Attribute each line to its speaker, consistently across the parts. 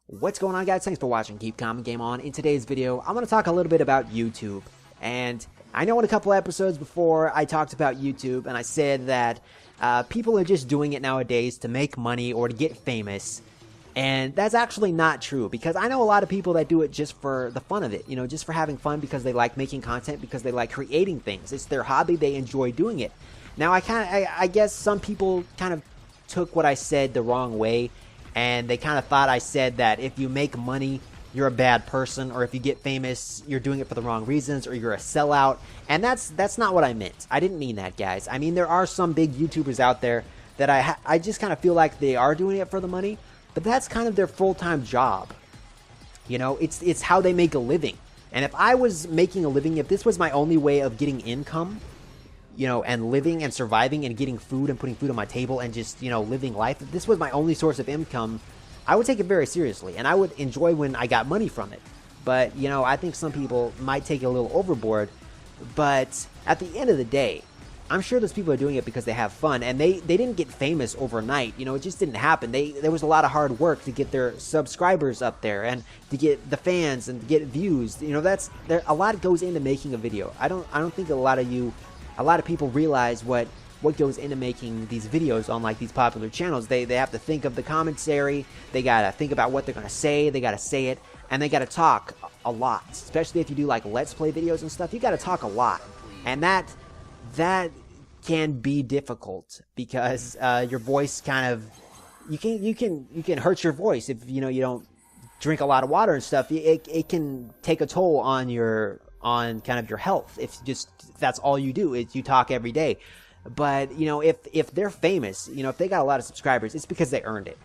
Speaker 1: What's going on, guys? Thanks for watching. Keep Calm and Game On. In today's video, I'm going to talk a little bit about YouTube. And I know in a couple episodes before I talked about YouTube and I said that people are just doing it nowadays to make money or to get famous. And that's actually not true, because I know a lot of people that do it just for the fun of it, just for having fun, because they like making content, because they like creating things. It's their hobby. They enjoy doing it. Now, I guess some people kind of took what I said the wrong way, and they kind of thought I said that if you make money, you're a bad person, or if you get famous, you're doing it for the wrong reasons, or you're a sellout. And that's not what I meant. I didn't mean that, guys. I mean, there are some big YouTubers out there that I just kind of feel like they are doing it for the money, but that's kind of their full-time job. It's how they make a living. And if I was making a living, if this was my only way of getting income, and living and surviving and getting food and putting food on my table and just, living life, if this was my only source of income, I would take it very seriously, and I would enjoy when I got money from it. But, I think some people might take it a little overboard. But at the end of the day, I'm sure those people are doing it because they have fun, and they didn't get famous overnight. It just didn't happen. There was a lot of hard work to get their subscribers up there and to get the fans and to get views. A lot goes into making a video. I don't think a lot of people realize what goes into making these videos on like these popular channels. They have to think of the commentary, they gotta think about what they're gonna say, they gotta say it, and they gotta talk a lot. Especially if you do like let's play videos and stuff, you gotta talk a lot, and that can be difficult because your voice kind of you can hurt your voice if you don't drink a lot of water and stuff. It can take a toll on kind of your health if that's all you do is you talk every day. But if they're famous, if they got a lot of subscribers, it's because they earned it.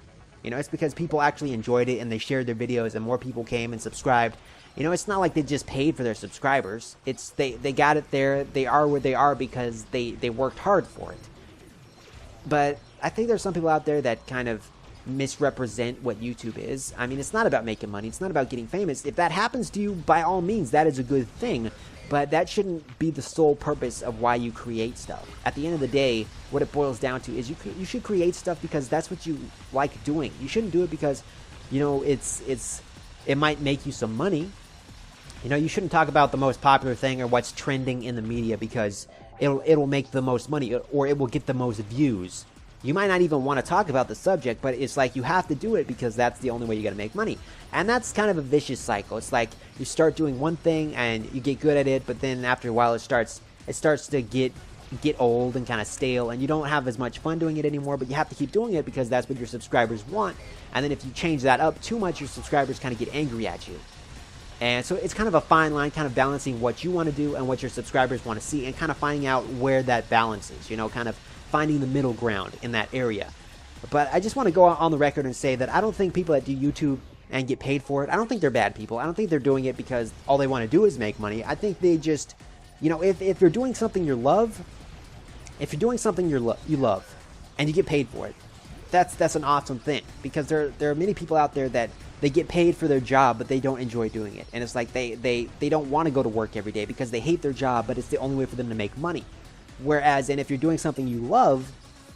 Speaker 1: It's because people actually enjoyed it and they shared their videos and more people came and subscribed. It's not like they just paid for their subscribers. It's they got it there. They are where they are because they worked hard for it. But I think there's some people out there that kind of misrepresent what YouTube is. I mean, it's not about making money. It's not about getting famous. If that happens to you, by all means, that is a good thing. But that shouldn't be the sole purpose of why you create stuff. At the end of the day, what it boils down to is you should create stuff because that's what you like doing. You shouldn't do it because, it might make you some money. You shouldn't talk about the most popular thing or what's trending in the media because it'll make the most money or it will get the most views. You might not even want to talk about the subject, but it's like you have to do it because that's the only way you got to make money. And that's kind of a vicious cycle. It's like you start doing one thing and you get good at it, but then after a while it starts to get old and kind of stale, and you don't have as much fun doing it anymore, but you have to keep doing it because that's what your subscribers want. And then if you change that up too much, your subscribers kind of get angry at you. And so it's kind of a fine line, kind of balancing what you want to do and what your subscribers want to see, and kind of finding out where that balance is, kind of finding the middle ground in that area. But I just want to go on the record and say that I don't think people that do YouTube and get paid for it, I don't think they're bad people. I don't think they're doing it because all they want to do is make money. I think they just, if you're doing something you love, you love and you get paid for it, that's an awesome thing, because there are many people out there that they get paid for their job, but they don't enjoy doing it. And it's like they don't want to go to work every day because they hate their job, but it's the only way for them to make money. Whereas, and if you're doing something you love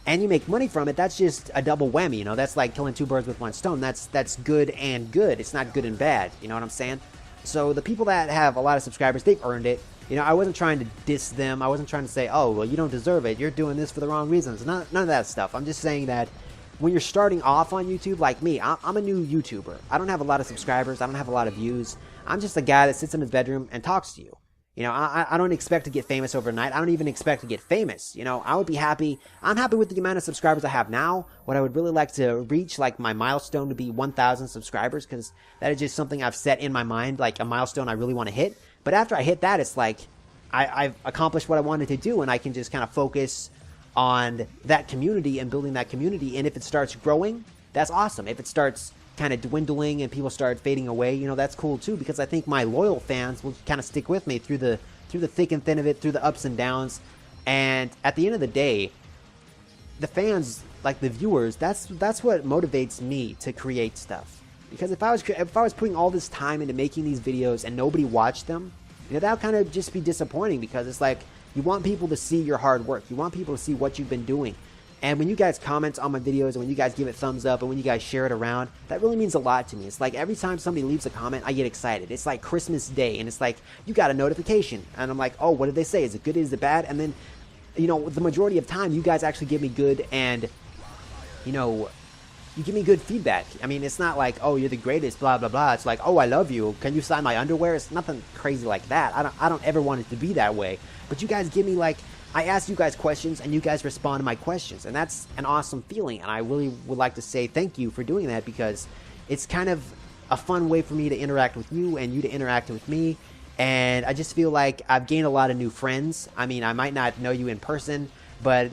Speaker 1: and you make money from it, that's just a double whammy. That's like killing two birds with one stone. That's good and good. It's not good and bad. You know what I'm saying? So the people that have a lot of subscribers, they've earned it. I wasn't trying to diss them. I wasn't trying to say, oh, well, you don't deserve it. You're doing this for the wrong reasons. None of that stuff. I'm just saying that when you're starting off on YouTube, like me, I'm a new YouTuber. I don't have a lot of subscribers. I don't have a lot of views. I'm just a guy that sits in his bedroom and talks to you. I don't expect to get famous overnight. I don't even expect to get famous. I would be happy. I'm happy with the amount of subscribers I have now. What I would really like to reach, like my milestone, to be 1,000 subscribers, because that is just something I've set in my mind, like a milestone I really want to hit. But after I hit that, it's like I've accomplished what I wanted to do, and I can just kind of focus on that community and building that community. And if it starts growing, that's awesome. If it starts kind of dwindling and people start fading away, that's cool too, because I think my loyal fans will kind of stick with me through the thick and thin of it, through the ups and downs. And at the end of the day, the fans, like the viewers, that's what motivates me to create stuff. Because if I was putting all this time into making these videos and nobody watched them, that would kind of just be disappointing, because it's like you want people to see your hard work. You want people to see what you've been doing. And when you guys comment on my videos and when you guys give it thumbs up and when you guys share it around, that really means a lot to me. It's like every time somebody leaves a comment, I get excited. It's like Christmas Day, and it's like you got a notification, and I'm like, oh, what did they say? Is it good? Is it bad? And then, you know, the majority of time, you guys actually give me good and, you know, you give me good feedback. I mean, it's not like, oh, you're the greatest, blah, blah, blah. It's like, oh, I love you. Can you sign my underwear? It's nothing crazy like that. I don't ever want it to be that way. But you guys give me, like, I ask you guys questions, and you guys respond to my questions. And that's an awesome feeling. And I really would like to say thank you for doing that, because it's kind of a fun way for me to interact with you and you to interact with me. And I just feel like I've gained a lot of new friends. I mean, I might not know you in person, but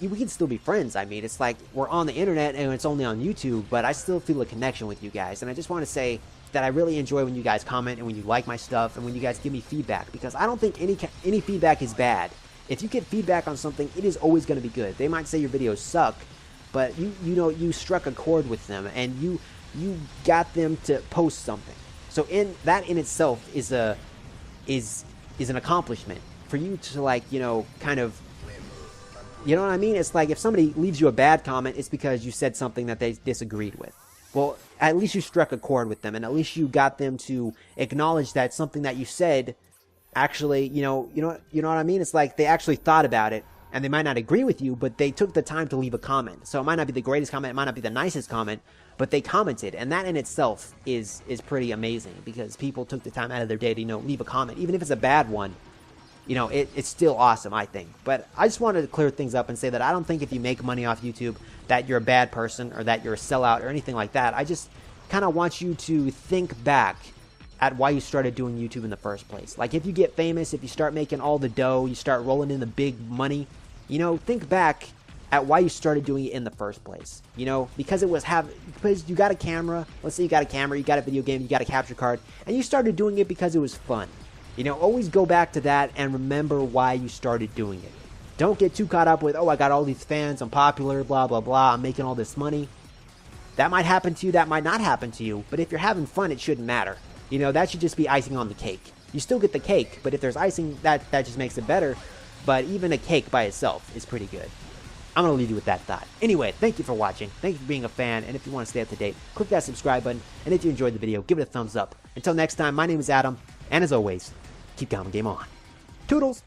Speaker 1: we can still be friends. I mean, it's like we're on the internet and it's only on YouTube, but I still feel a connection with you guys. And I just want to say that I really enjoy when you guys comment and when you like my stuff and when you guys give me feedback, because I don't think any feedback is bad. If you get feedback on something, it is always going to be good. They might say your videos suck, but you know, you struck a chord with them and you got them to post something. So that in itself is an accomplishment for you to, like, you know, kind of, you know what I mean? It's like if somebody leaves you a bad comment, it's because you said something that they disagreed with. Well, at least you struck a chord with them, and at least you got them to acknowledge that something that you said actually, you know what I mean? It's like they actually thought about it, and they might not agree with you, but they took the time to leave a comment. So it might not be the greatest comment, it might not be the nicest comment, but they commented, and that in itself is pretty amazing, because people took the time out of their day to, you know, leave a comment, even if it's a bad one. You know, it's still awesome, I think. But I just wanted to clear things up and say that I don't think if you make money off YouTube that you're a bad person or that you're a sellout or anything like that. I just kind of want you to think back at why you started doing YouTube in the first place. Like, if you get famous, if you start making all the dough, you start rolling in the big money, you know, think back at why you started doing it in the first place. You know, because because you got a camera. Let's say you got a camera, you got a video game, you got a capture card, and you started doing it because it was fun. You know, always go back to that and remember why you started doing it. Don't get too caught up with, oh, I got all these fans, I'm popular, blah, blah, blah, I'm making all this money. That might happen to you, that might not happen to you, but if you're having fun, it shouldn't matter. You know, that should just be icing on the cake. You still get the cake, but if there's icing, that just makes it better. But even a cake by itself is pretty good. I'm going to leave you with that thought. Anyway, thank you for watching. Thank you for being a fan. And if you want to stay up to date, click that subscribe button. And if you enjoyed the video, give it a thumbs up. Until next time, my name is Adam. And as always, keep Common Game on. Toodles!